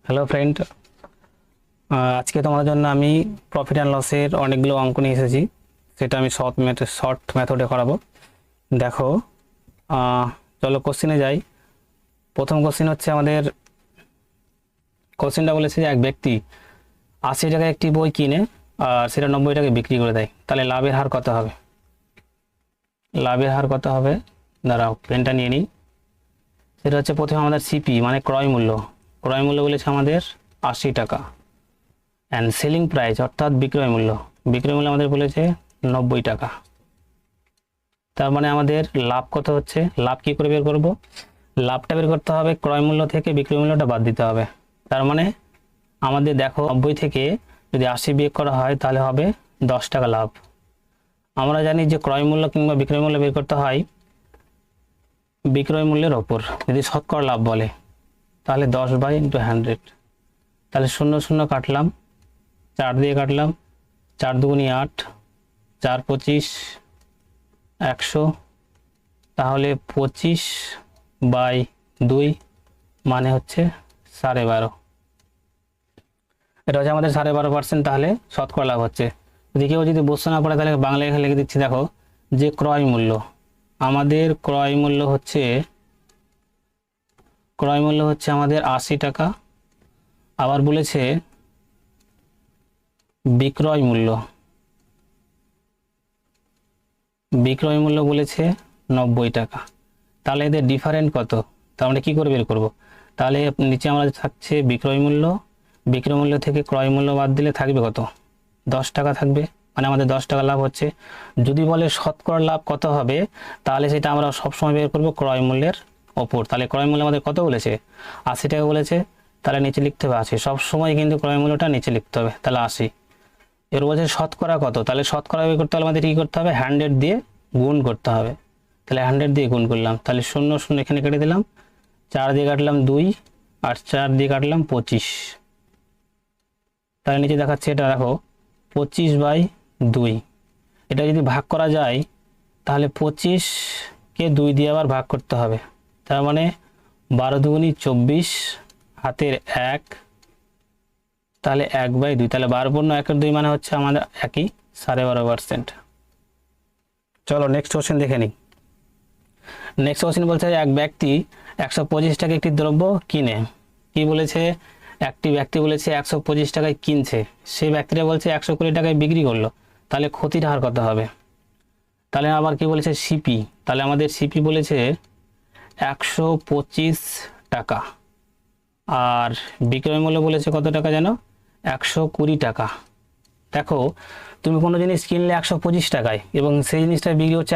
Hello friend, আজকে তোমাদের জন্য আমি প্রফিট অ্যান্ড লসের অনেকগুলো অঙ্ক নিয়ে এসেছি। সেটা আমি শর্ট মেথডে করাবো। দেখো, চলো কোশ্চেনে যাই। প্রথম কোশ্চেন হচ্ছে আমাদের, কোশ্চেনটা বলেছে যে এক ব্যক্তি 80 টাকায় একটি বই কিনে আর সেটা 90 টাকায় বিক্রি করে দেয়, তাহলে লাভের হার কত হবে? লাভের হার কত হবে? দাঁড়াও, পেনটা নিয়ে নিই। সেটা হচ্ছে প্রথমে আমাদের সিপি মানে ক্রয় মূল্য বলেছে আমাদের 80 টাকা, অ্যান্ড সেলিং প্রাইস অর্থাৎ বিক্রয় মূল্য আমাদের বলেছে 90 টাকা। তার মানে আমাদের লাভ কত হচ্ছে? লাভ কি করে বের করব? লাভটা বের করতে হবে ক্রয় মূল্য থেকে বিক্রয় মূল্যটা বাদ দিতে হবে। তার মানে আমাদের দেখো, 90 থেকে যদি 80 বিয়োগ করা হয় তাহলে হবে 10 টাকা লাভ। আমরা জানি যে ক্রয় মূল্য কিংবা বিক্রয় মূল্য বের করতে হয় বিক্রয় মূল্যের ওপর। যদি শতকরা লাভ বলে তাহলে 10/100। তাহলে 0 0 কাটলাম, 4 দিয়ে কাটলাম, 4 দুগুনি 8, 4 25 100, তাহলে 25/2 মানে হচ্ছে 12.5। এটা হচ্ছে আমাদের 12.5%। তাহলে শতকরা লাভ হচ্ছে। যদি কেউ যদি বুঝতে না পারে তাহলে বাংলা লেখা লিখে দিচ্ছি। দেখো, যে ক্রয় মূল্য, আমাদের ক্রয় মূল্য হচ্ছে আমাদের 80 টাকা। আবার বলেছে বিক্রয় মূল্য বলেছে 90 টাকা। তাহলে এদের ডিফারেন্ট কত? তাহলে আমরা কী করে বের করব? তাহলে নিচে আমরা থাকছে বিক্রয় মূল্য থেকে ক্রয় মূল্য বাদ দিলে থাকবে কত? 10 টাকা থাকবে। মানে আমাদের 10 টাকা লাভ হচ্ছে। যদি বলে শতকরা লাভ কত হবে, তাহলে সেটা আমরা সবসময় বের করব ক্রয় মূল্যের ওপর। তাহলে ক্রয় মূল্য আমাদের কত বলেছে? 80 টাকা বলেছে, তাহলে নিচে লিখতে হবে 80। সবসময় কিন্তু ক্রয় মূল্যটা নিচে লিখতে হবে, তাহলে 80। এর বলছে শতকরা কত? তাহলে শতকরা বের করতে হলে আমাদের কী করতে হবে? 100 দিয়ে গুণ করতে হবে। তাহলে 100 দিয়ে গুণ করলাম, তাহলে 0 0 এখানে কেটে দিলাম, 4 দিয়ে কাটলাম 2, আর 4 দিয়ে কাটলাম 25। তাহলে নিচে দেখাচ্ছে, এটা দেখো 25/2। এটা যদি ভাগ করা যায় তাহলে 25কে 2 দিয়ে আবার ভাগ করতে হবে। তার মানে 12 দুগুনি 24, হাতের 1, তাহলে 1/2। তাহলে 12/1/2 মানে হচ্ছে আমাদের একই 12.5%। চলো নেক্সট কোশ্চেন দেখে নিই। নেক্সট কোশ্চেন বলছে এক ব্যক্তি 125 টাকা একটি দ্রব্য কিনে। কি বলেছে? একটি ব্যক্তি বলেছে 125 টাকায় কিনছে, সেই ব্যক্তিটা বলছে 120 টাকায় বিক্রি করলো, তাহলে ক্ষতির হার কত হবে? তাহলে আবার কি বলেছে? সিপি। তাহলে আমাদের সিপি বলেছে 125 টাকা, আর বিক্রয় মূল্য বলেছে কত টাকা যেন? 120 টাকা। দেখো, তুমি কোনো জিনিস কিনলে 125 টাকায় এবং সেই জিনিসটা বিক্রি হচ্ছে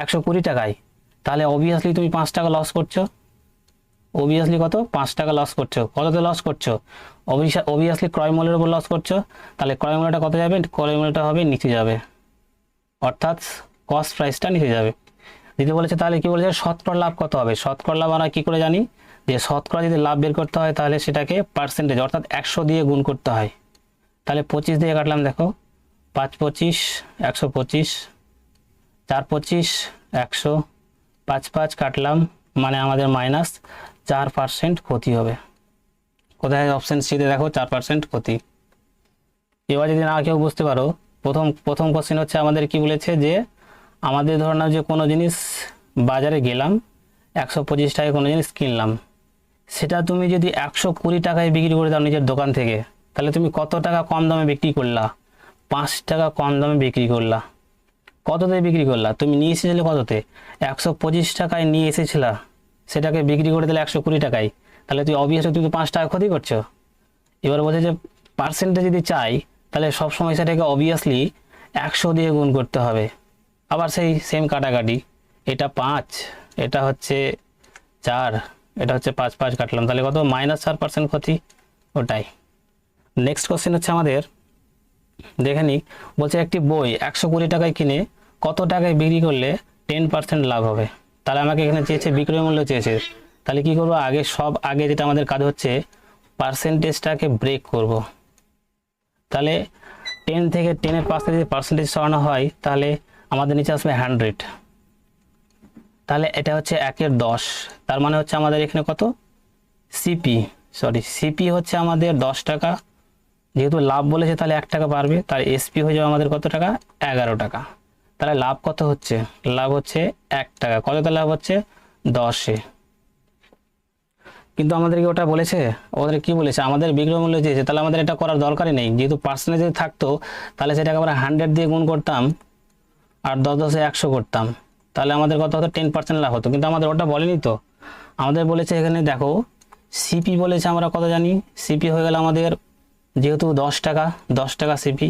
120 টাকায়, তাহলে অবভিয়াসলি তুমি 5 টাকা লস করছো। অবভিয়াসলি কত? 5 টাকা লস করছো। কততে লস করছো? অবভিয়াসলি ক্রয় মূল্যের উপর লস করছো। তাহলে ক্রয় মূল্যটা কত যাবে? ক্রয় মূল্যটা হবে নিচে যাবে, অর্থাৎ কস্ট প্রাইসটা নিচে যাবে। যদি বলেছে তাহলে কি বলেছে? শতকরা লাভ কত হবে? শতকরা লাভ আমরা কী করে জানি? যে শতকরা যদি লাভ বের করতে হয় তাহলে সেটাকে পার্সেন্টেজ অর্থাৎ 100 দিয়ে গুণ করতে হয়। তাহলে 25 দিয়ে কাটলাম, দেখো 5 25 125, 4 25 100, 5 5 কাটলাম, মানে আমাদের -4% ক্ষতি হবে। কোথায়? অপশন সিতে দেখো 4% ক্ষতি। এবার যদি না কেউ বুঝতে পারো, প্রথম কোশ্চেন হচ্ছে আমাদের কি বলেছে? যে আমাদের ধরো না, যে কোনো জিনিস বাজারে গেলাম, 125 টাকায় কোনো জিনিস কিনলাম, সেটা তুমি যদি 120 টাকায় বিক্রি করে দাও নিজের দোকান থেকে, তাহলে তুমি কত টাকা কম দামে বিক্রি করলা? 5 টাকা কম দামে বিক্রি করলা। কততে বিক্রি করলা? তুমি নিয়ে এসেছিলে কততে? 125 টাকায় নিয়ে এসেছিলা, সেটাকে বিক্রি করে দিলে 120 টাকায়, তাহলে তুই অবভিয়াসলি তুমি 5 টাকা ক্ষতি করছো। এবার বলছে যে পার্সেন্টে যদি চাই তাহলে সবসময় সেটাকে অবভিয়াসলি 100 দিয়ে গুণ করতে হবে। আবার সেই সেম কাটাকাটি, এটা 5, এটা হচ্ছে 4, এটা হচ্ছে 5 5 কাটলাম, তাহলে কত? -4% ক্ষতি। ওটাই নেক্সট কোশ্চেন হচ্ছে আমাদের, দেখে নিই। বলছে একটি বই 120 টাকায় কিনে কত টাকায় বিক্রি করলে 10% লাভ হবে? তাহলে আমাকে এখানে চেয়েছে বিক্রয় মূল্য চেয়েছে। তাহলে কি করবো? আগে যেটা আমাদের কাজ হচ্ছে পার্সেন্টেজটাকে ব্রেক করব। তাহলে 10 থেকে 10-এর পাশে যদি পার্সেন্টেজ সরানো হয় তাহলে আমাদের নিচে আসবে 100। তাহলে এটা হচ্ছে 1/10, তার মানে হচ্ছে আমাদের এখানে কত? সিপি সিপি হচ্ছে আমাদের 10 টাকা, যেহেতু লাভ বলেছে তাহলে 1 টাকা বাড়বে, তার এসপি হয়ে যাবে আমাদের কত টাকা, 11 টাকা। তাহলে লাভ কত হচ্ছে, লাভ হচ্ছে 1 টাকা। কততে লাভ হচ্ছে, 10-এ। কিন্তু আমাদেরকে ওটা বলেছে, ওদের কি বলেছে, আমাদের বিক্রয় মূল্য চেয়েছে, তাহলে আমাদের এটা করার দরকারই নেই। যেহেতু পার্সেন্টেজ থাকতো তাহলে সেটাকে আমরা 100 দিয়ে গুণ করতাম আর 10-10-এ 100 করতাম, তাহলে আমাদের কত হতো, 10% লাভ হতো। কিন্তু আমাদের ওটা বলেনি তো, আমাদের বলেছে এখানে দেখো সিপি বলেছে, আমরা কত জানি, সিপি হয়ে গেল আমাদের যেহেতু 10 টাকা, 10 টাকা সিপি।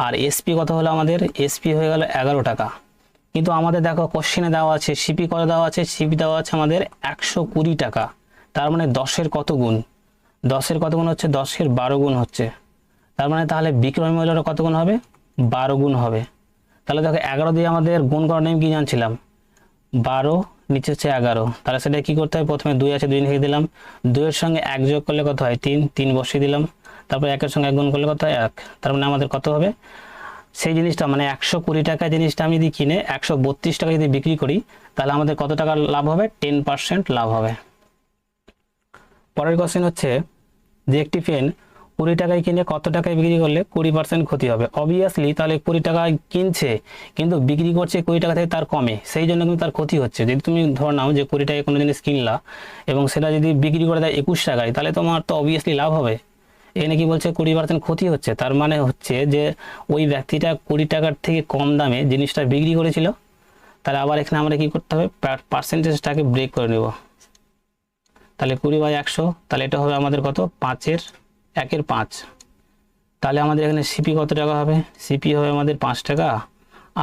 আর এসপি কত হলো আমাদের, এসপি হয়ে গেল 11 টাকা। কিন্তু আমাদের দেখো কোশ্চেনে দেওয়া আছে সিপি কত দেওয়া আছে, সিপি দেওয়া আছে আমাদের 120 টাকা। তার মানে 10-এর কত গুণ, 10-এর কত গুণ হচ্ছে, 10-এর 12 গুণ হচ্ছে। তার মানে তাহলে বিক্রয় মূল্যের কত গুণ হবে, 12 গুণ হবে। তাহলে দেখো 11 দিয়ে আমাদের গুণ করার নিয়ম কি জানছিলাম, 12 নিচে হচ্ছে 11, তাহলে সেটা কি করতে হবে, প্রথমে 2 আছে 2 লিখে দিলাম, 2-এর সঙ্গে 1 যোগ করলে কত হয়, 3, 3 বসিয়ে দিলাম, তারপর 1-এর সঙ্গে 1 গুণ করলে কত হয়, 1। তার মানে আমাদের কত হবে, সেই জিনিসটা মানে 120 টাকা জিনিসটা আমি যদি কিনে 132 টাকা যদি বিক্রি করি, তাহলে আমাদের কত টাকা লাভ হবে, 10% লাভ হবে। পরের কোশ্চেন হচ্ছে যে একটি পেন 20 টাকায় কিনে কত টাকায় বিক্রি করলে 20% ক্ষতি হবে। অবভিয়াসলি তাহলে 20 টাকায় কিনছে কিন্তু বিক্রি করছে 20 টাকা থেকে তার কমে, সেই জন্য কিন্তু তার ক্ষতি হচ্ছে। যদি তুমি ধরে নাও যে 20 টাকায় কোনো জিনিস কিনলা এবং সেটা যদি বিক্রি করে দেয় 21 টাকায়, তাহলে তোমার তো অবভিয়াসলি লাভ হবে। এখানে কি বলছে, 20% ক্ষতি হচ্ছে। তার মানে হচ্ছে যে ওই ব্যক্তিটা 20 টাকার থেকে কম দামে জিনিসটা বিক্রি করেছিল। তাহলে আবার এখানে আমরা কি করতে হবে, পার্সেন্টেজটাকে ব্রেক করে নেব। তাহলে 20/100, তাহলে এটা হবে আমাদের কত, 1/5। তাহলে আমাদের এখানে সিপি কত টাকা হবে, সিপি হবে আমাদের 5 টাকা,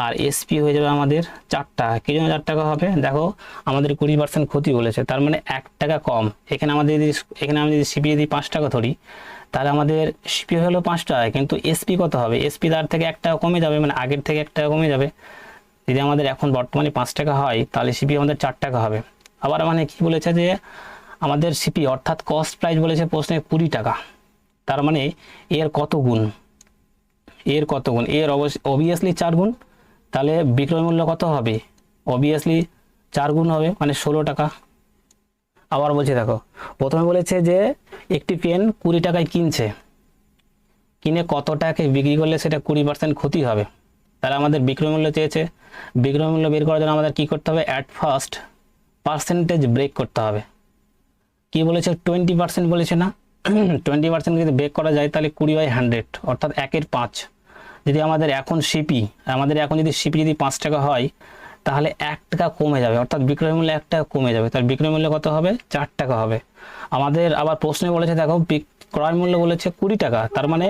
আর এসপি হয়ে যাবে আমাদের 4 টাকা। কি জন্য 4 টাকা হবে, দেখো আমাদের 20% ক্ষতি বলেছে, তার মানে 1 টাকা কম। এখানে আমাদের যদি আমি যদি সিপি যদি 5 টাকা ধরি, তাহলে আমাদের সিপি হলো 5 টাকা, কিন্তু এসপি কত হবে, এসপি তার থেকে 1 টাকা কমে যাবে, মানে আগের থেকে 1 টাকা কমে যাবে। যদি আমাদের এখন বর্তমানে 5 টাকা হয়, তাহলে সিপি আমাদের 4 টাকা হবে। আবার মানে কি বলেছে যে আমাদের সিপি অর্থাৎ কস্ট প্রাইস বলেছে প্রশ্নে 20 টাকা, তার মানে এর কত গুণ, এর কত গুণ, এর অবভিয়াসলি 4 গুণ। তাহলে বিক্রয় মূল্য কত হবে, অবভিয়াসলি 4 গুণ হবে, মানে 16 টাকা। আবার বলছি দেখো, প্রথমে বলেছে যে একটি পেন 20 টাকায় কিনছে, কিনে কত টাকায় বিক্রি করলে সেটা 20% ক্ষতি হবে। তাহলে আমাদের বিক্রয় মূল্য চেয়েছে, বিক্রয় মূল্য বের করার জন্য আমাদের কি করতে হবে, অ্যাট ফার্স্ট পার্সেন্টেজ ব্রেক করতে হবে। কি বলেছে, 20% বলেছে না, 20% যদি ব্রেক করা যায় তাহলে 20/100 অর্থাৎ 1/5। যদি আমাদের এখন সিপি, যদি সিপি যদি 5 টাকা হয়, তাহলে 1 টাকা কমে যাবে, অর্থাৎ বিক্রয় মূল্য 1 টাকা কমে যাবে। তার বিক্রয় মূল্য কত হবে, 4 টাকা হবে। আমাদের আবার প্রশ্নে বলেছে দেখো ক্রয় মূল্য বলেছে 20 টাকা, তার মানে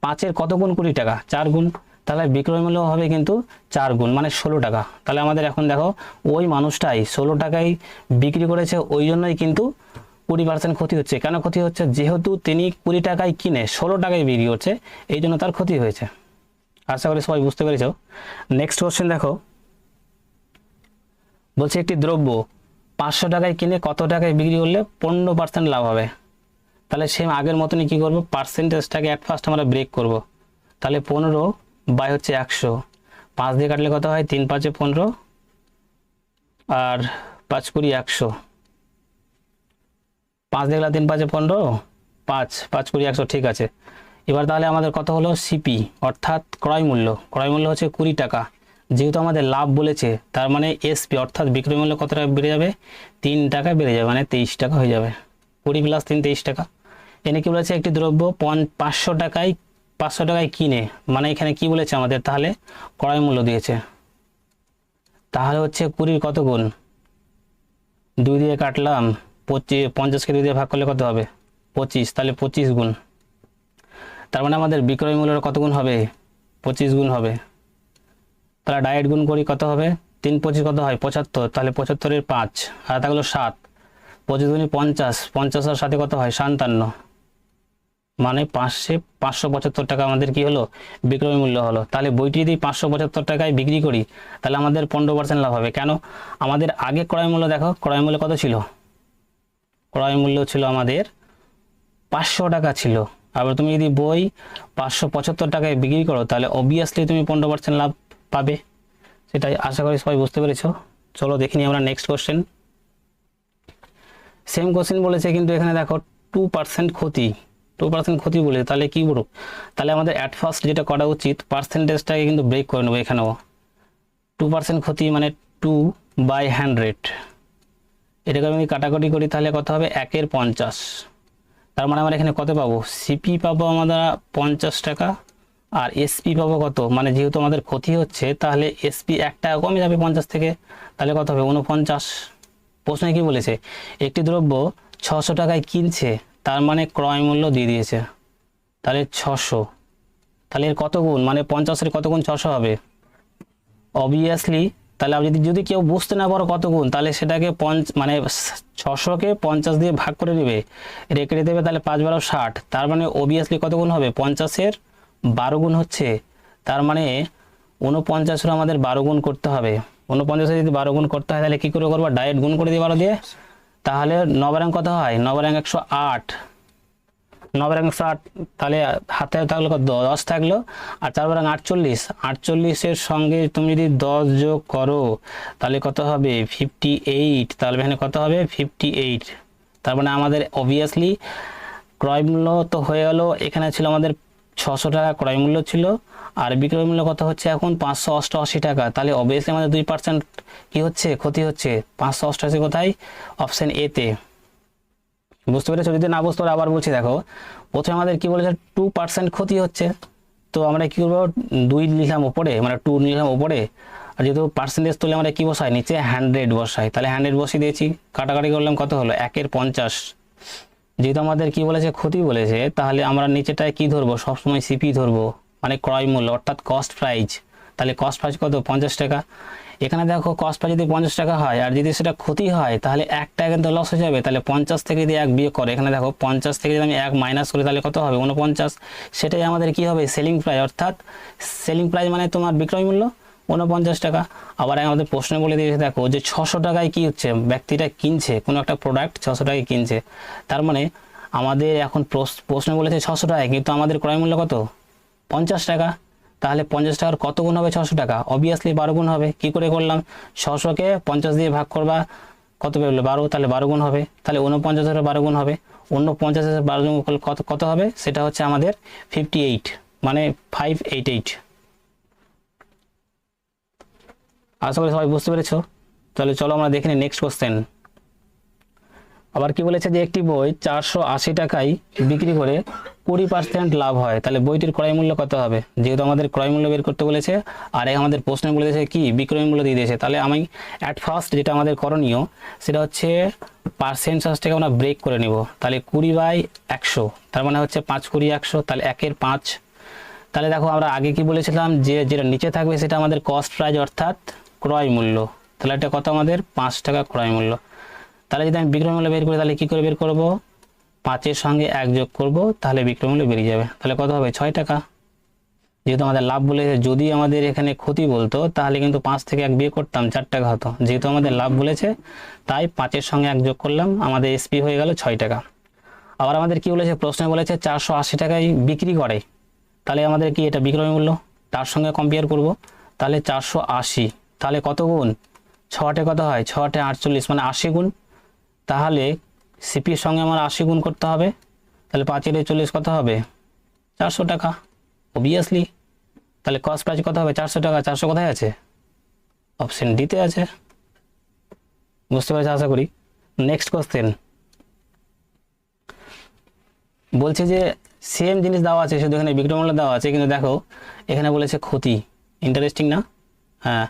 5-এর কত গুণ 20 টাকা, 4 গুণ। তাহলে বিক্রয় মূল্য হবে কিন্তু 4 গুণ, মানে 16 টাকা। তাহলে আমাদের এখন দেখো ওই মানুষটাই 16 টাকায় বিক্রি করেছে, ওই জন্যই কিন্তু 20% ক্ষতি হচ্ছে। কেন ক্ষতি হচ্ছে, যেহেতু তিনি 20 টাকায় কিনে 16 টাকায় বিক্রি করছে, এই জন্য তার ক্ষতি হয়েছে। আশা করি সবাই বুঝতে পেরেছ। নেক্সট কোশ্চেন দেখো, বলছে একটি দ্রব্য 500 টাকায় কিনে কত টাকায় বিক্রি করলে 15% লাভ হবে। তাহলে সেম আগের মতনই কি করব, পার্সেন্টেজটাকে অ্যাট ফার্স্ট আমরা ব্রেক করব। তাহলে 15/100, 5 দিয়ে কাটলে কত হয়, 3×5 = 15, আর 5×20 = 100। 5 দিয়ে গেলে 3×5 = 15, 5×20 = 100, ঠিক আছে। এবার তাহলে আমাদের কত হলো, সিপি অর্থাৎ ক্রয় মূল্য হচ্ছে 20 টাকা। যেহেতু আমাদের লাভ বলেছে, তার মানে এসপি অর্থাৎ বিক্রয় মূল্য কত টাকা বেড়ে যাবে, 3 টাকা বেড়ে যাবে, মানে 23 টাকা হয়ে যাবে। 20 + 3 23 টাকা। এনে কি বলেছে, একটি দ্রব্য 500 টাকায় কিনে, মানে এখানে কি বলেছে আমাদের, তাহলে ক্রয় মূল্য দিয়েছে, তাহলে হচ্ছে 20-র কত গুণ, 2 দিয়ে কাটলাম, 50কে 2 দিয়ে ভাগ করলে কত হবে, 25, তাহলে 25 গুণ। তার মানে আমাদের বিক্রয় মূল্যের কত গুণ হবে, 25 গুণ হবে। তাহলে ডাইরেক্ট গুণ করি, কত হবে, 3×25 কত হয়, 75, তাহলে 75-এর 5, আর থাকলো 7, 25 গুণে 50, 50 আর সাথে কত হয়, 57, মানে 575 টাকা আমাদের কি হলো, বিক্রয় মূল্য হলো। তাহলে বইটি যদি 575 টাকায় বিক্রি করি, তাহলে আমাদের 15% লাভ হবে। কেন, আমাদের আগে ক্রয় মূল্য দেখো, ক্রয় মূল্য কত ছিল, ক্রয় মূল্য ছিল আমাদের 500 টাকা ছিল। আবার তুমি যদি বই 575 টাকায় বিক্রি করো, তাহলে অবভিয়াসলি তুমি 15% লাভ পাবে। সেটাই আশা করি সবাই বুঝতে পেরেছ। চলো দেখিনি আমরা নেক্সট কোশ্চেন। সেম কোশ্চেন বলেছে, কিন্তু এখানে দেখো 2% ক্ষতি, 2% ক্ষতি বলে, তাহলে কি বলবো, তাহলে আমাদের অ্যাট ফার্স্ট যেটা করা উচিত পার্সেন্টেজটাকে কিন্তু ব্রেক করে নেবো। এখানেও 2% ক্ষতি মানে 2/100, এটাকে আমি কাটাকাটি করি তাহলে কত হবে 1/50। তার মানে আমরা এখানে কত পাবো, সিপি পাবো আমরা 50 টাকা, আর এসপি পাবো কত, মানে যেহেতু আমাদের ক্ষতি হচ্ছে তাহলে এসপি 1 টাকা কমে যাবে 50 থেকে, তাহলে কত হবে 49। প্রশ্নে কি বলেছে, একটি দ্রব্য 600 টাকায় কিনছে, তার মানে ক্রয় মূল্য দিয়ে দিয়েছে, তাহলে 600, তাহলে এর কত গুণ, মানে 50-এর কত গুণ 600 হবে অবভিয়াসলি। তাহলে আপনি যদি কেউ বুঝতে না পারো কত গুণ, তাহলে সেটাকে মানে 600কে 50 দিয়ে ভাগ করে নেবে, রেখে দেবে, তাহলে 5×12 = 60, তার মানে অবভিয়াসলি কত গুণ হবে 50-এর 12 গুণ হচ্ছে, তার মানে 49-এর আমাদের 12 গুণ করতে হবে। 49-এর যদি 12 গুণ করতে হয় তাহলে কী করে করবো, ডাইরেক্ট গুণ করে দিই 12 দিয়ে, তাহলে 9 কত হয়, 9 108, 9 108, তাহলে হাতে থাকলো কত 10 থাকলো, আর 4 48, 48-এর সঙ্গে তুমি যদি 10 যোগ করো তাহলে কত হবে 58, তাহলে এখানে কত হবে 58। তার মানে আমাদের অবভিয়াসলি ক্রয় মূল্য তো হয়ে গেল, এখানে ছিল আমাদের 600 টাকা ক্রয় মূল্য ছিল, আর বিক্রয় মূল্য কত হচ্ছে এখন 588 টাকা, তাহলে অবভিয়াসলি আমাদের 2% কি হচ্ছে, ক্ষতি হচ্ছে। 588 কোথায়, অপশন এ তে। বুঝতে পেরেছো, যদি না বুঝতে পারো আবার বলছি, দেখো প্রথমে আমাদের কি বলেছে 2% ক্ষতি হচ্ছে, তো আমরা কি করবো 2 লিখলাম উপরে, মানে 2 নিলাম উপরে, আর যেহেতু পার্সেন্টেজ তুলে আমরা কি বসাই নিচে 100 বসাই, তাহলে 100 বসিয়ে দিয়েছি, কাটাকাটি করলাম কত হলো 1/50। যেহেতু আমাদের কি বলেছে ক্ষতি বলেছে, তাহলে আমরা নিচেটায় কি ধরবো, সবসময় সিপি ধরবো, মানে ক্রয় মূল্য অর্থাৎ কস্ট প্রাইস, তাহলে কস্ট প্রাইস কত 50 টাকা। এখানে দেখো কস্ট প্রাইস যদি 50 টাকা হয় আর যদি সেটা ক্ষতি হয় তাহলে 1 টাকা কিন্তু লস হয়ে যাবে, তাহলে 50 থেকে যদি 1 বিয়োগ করে, এখানে দেখো 50 থেকে যদি আমি 1 মাইনাস করি তাহলে কত হবে 49, সেটাই আমাদের কি হবে সেলিং প্রাইস, অর্থাৎ সেলিং প্রাইস মানে তোমার বিক্রয় মূল্য 49 টাকা। আবার আমাদের প্রশ্ন বলে দিয়েছে দেখো যে 600 টাকায় কি হচ্ছে, ব্যক্তিটা কিনছে কোনো একটা প্রোডাক্ট 600 টাকায় কিনছে, তার মানে আমাদের এখন প্রশ্ন বলেছে 600 টাকায়, কিন্তু আমাদের ক্রয় মূল্য কত 50 টাকা, তাহলে 50 টাকার কত গুণ হবে 600 টাকা, অবভিয়াসলি 12 গুণ হবে। কি করে করলাম, 600কে 50 দিয়ে ভাগ করবা, কত বেরোলো 12, তাহলে 12 গুণ হবে, তাহলে 49-এর 12 গুণ হবে, 49-এর 12 গুণ করলে কত কত হবে, সেটা হচ্ছে আমাদের 58, মানে 588। আশা করি সবাই বুঝতে পেরেছো। তাহলে চলো আমরা দেখে নিই নেক্সট কোশ্চেন। আবার কি বলেছে যে একটি বই 480 টাকায় বিক্রি করে 20% লাভ হয়, তাহলে বইটির ক্রয় মূল্য কত হবে, যেহেতু আমাদের ক্রয় মূল্য বের করতে বলেছে আর আমাদের প্রশ্নে বলেছে কি বিক্রয় মূল্য দিয়ে দিয়েছে, তাহলে আমি অ্যাট ফার্স্ট যেটা আমাদের করণীয় সেটা হচ্ছে পার্সেন্টেজটাকে আমরা ব্রেক করে নিব, তাহলে 20/100, তার মানে হচ্ছে 5×20=100, তাহলে 1/5। তাহলে দেখো আমরা আগে কি বলেছিলাম যে যেটা নিচে থাকবে সেটা আমাদের কস্ট প্রাইস অর্থাৎ ক্রয় মূল্য, তাহলে এটা কত আমাদের 5 টাকা ক্রয় মূল্য। তাহলে যদি আমি বিক্রয় মূল্য বের করি তাহলে কি করে বের করব, 5-এর সঙ্গে 1 যোগ করব, তাহলে বিক্রয় মূল্য বেরিয়ে যাবে, তাহলে কত হবে 6 টাকা। যেহেতু আমাদের লাভ বলেছে, যদি আমাদের এখানে ক্ষতি বলতো তাহলে কিন্তু 5 থেকে 1 বিয়োগ করতাম 4 টাকা হতো, যেহেতু আমাদের লাভ বলেছে তাই 5-এর সঙ্গে 1 যোগ করলাম, আমাদের এসপি হয়ে গেল 6 টাকা। আবার আমাদের কি বলেছে, প্রশ্নে বলেছে 480 টাকায় বিক্রি করে, তাহলে আমাদের কি এটা বিক্রয় মূল্য, তার সঙ্গে কম্পেয়ার করব, তাহলে 480, তাহলে কত গুণ 6-টে কত হয় 6-টে 48, মানে 80 গুণ, তাহলে সিপির সঙ্গে আমার 80 গুণ করতে হবে, তাহলে 5/40 কত হবে 400 টাকা অবভিয়াসলি। তাহলে কস্ট প্রাইস কত হবে 400 টাকা, 400 কোথায় আছে, অপশন ডিতে আছে। বুঝতে পারছি আশা করি। নেক্সট কোশ্চেন বলছে যে সেম জিনিস দেওয়া আছে, শুধু এখানে বিক্রয় মূল্য দেওয়া আছে, কিন্তু দেখো এখানে বলেছে ক্ষতি, ইন্টারেস্টিং না। হ্যাঁ,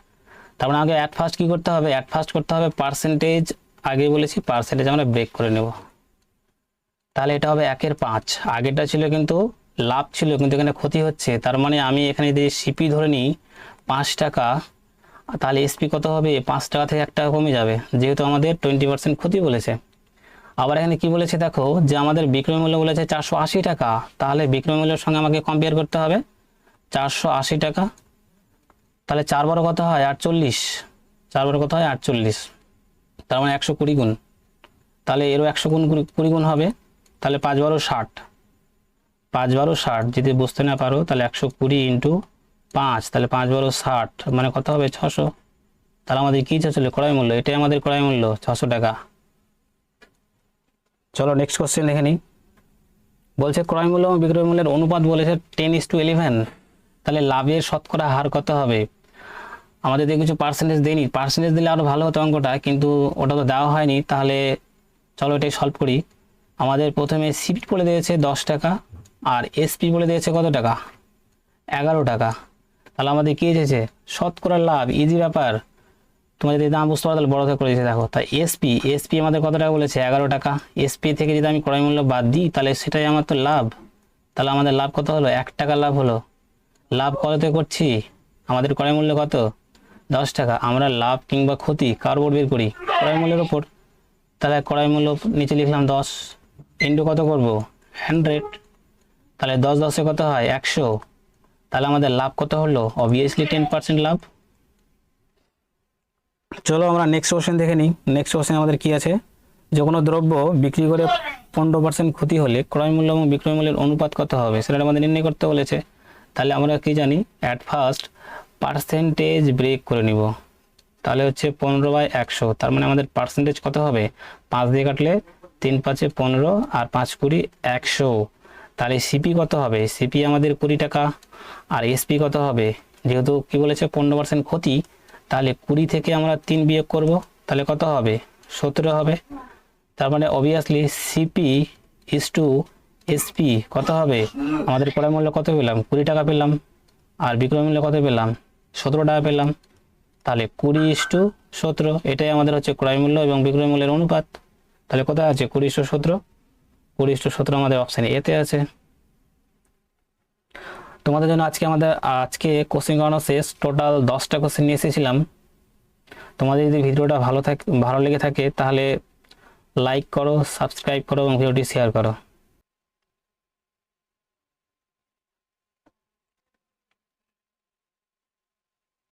তারপরে আগে অ্যাট ফার্স্ট কী করতে হবে, অ্যাট ফার্স্ট করতে হবে পার্সেন্টেজ, আগে বলেছি পার্সেন্টেজ আমরা ব্রেক করে নেব, তাহলে এটা হবে 1/5। আগেরটা ছিল কিন্তু লাভ ছিল, কিন্তু এখানে ক্ষতি হচ্ছে, তার মানে আমি এখানে যদি সিপি ধরে নিই 5 টাকা, তাহলে এসপি কত হবে 5 টাকা থেকে 1 টাকা কমে যাবে, যেহেতু আমাদের 20% ক্ষতি বলেছে। আবার এখানে কি বলেছে দেখো যে আমাদের বিক্রয় মূল্য বলেছে 480 টাকা, তাহলে বিক্রয় মূল্যের সঙ্গে আমাকে কম্পেয়ার করতে হবে 480 টাকা, তাহলে 4 কত হয় 48, 4 কত হয় 48, তার মানে 120 গুণ, তাহলে এরও 100 গুণ 20 গুণ হবে, তাহলে 5 60, 5 60, যদি বুঝতে না পারো তাহলে 120 ইন্টু 5, তাহলে 5 60, মানে কত হবে 600। তাহলে আমাদের কী ছিল ক্রয় মূল্য, এটাই আমাদের ক্রয় মূল্য 600 টাকা। চলো নেক্সট কোশ্চেন দেখে নিই। বলছে ক্রয় মূল্য এবং বিক্রয় মূল্যের অনুপাত বলেছে 10:11, তাহলে লাভের শতকরা হার কত হবে? আমাদের দিয়ে কিছু পার্সেন্টেজ দেয়নি, পার্সেন্টেজ দিলে আরও ভালো হতো অঙ্কটা, কিন্তু ওটা তো দেওয়া হয়নি। তাহলে চলো এটাই সলভ করি। আমাদের প্রথমে সিপি বলে দিয়েছে 10 টাকা, আর এসপি বলে দিয়েছে কত টাকা? 11 টাকা। তাহলে আমাদের কী এসেছে? শতকরা লাভ, ইজি ব্যাপার। তোমরা যদি দাম বুঝতে পারো তাহলে বড় করে দিয়েছে। দেখো, তাই এসপি আমাদের কত টাকা বলেছে? 11 টাকা। এসপি থেকে যদি আমি ক্রয় মূল্য বাদ দিই তাহলে সেটাই আমার তো লাভ। তাহলে আমাদের লাভ কত হলো? 1 টাকা লাভ হলো। লাভ কততে করছি? আমাদের ক্রয় মূল্য কত? 10 টাকা। আমরা লাভ কিংবা ক্ষতি কার উপর বের করি? ক্রয় মূল্যের ওপর। তাহলে ক্রয় মূল্য নিচে লিখলাম 10 ইন্টু কত করব? 100। তাহলে 10 10-এ কত হয়? 100। তাহলে আমাদের লাভ কত হলো? অবভিয়াসলি 10% লাভ। চলো আমরা নেক্সট কোশ্চেন দেখে নিই। নেক্সট কোশ্চেন আমাদের কি আছে? যে কোনো দ্রব্য বিক্রি করে 15% ক্ষতি হলে ক্রয় মূল্য এবং বিক্রয় মূল্যের অনুপাত কত হবে সেটা আমাদের নির্ণয় করতে বলেছে। তাহলে আমরা কি জানি? অ্যাট ফার্স্ট পার্সেন্টেজ ব্রেক করে নিব। তাহলে হচ্ছে 15/100, তার মানে আমাদের পার্সেন্টেজ কত হবে? 5 দিয়ে কাটলে 3 5 15 আর 5 20 100। তাহলে সিপি কত হবে? সিপি আমাদের 20 টাকা। আর এসপি কত হবে? যেহেতু কি বলেছে 15% ক্ষতি, তাহলে 20 থেকে আমরা 3 বিয়োগ করব, তাহলে কত হবে? 17 হবে। তার মানে obviously CP is to SP কত হবে? আমাদের ক্রয় মূল্য কত পেলাম? 20 টাকা পেলাম। আর বিক্রয় মূল্য কত পেলাম? 17 টাকা পেলাম। তাহলে 20:17, এটাই আমাদের হচ্ছে ক্রয় মূল্য এবং বিক্রয় মূল্যের অনুপাত। তাহলে কোথায় আছে? 20:17। 20:17 আমাদের অপশান এতে আছে। তোমাদের জন্য আজকে কোশ্চেন করানো শেষ। টোটাল 10টা কোশ্চেন নিয়ে এসেছিলাম। তোমাদের যদি ভিডিওটা ভালো লেগে থাকে তাহলে লাইক করো, সাবস্ক্রাইব করো এবং ভিডিওটি শেয়ার করো।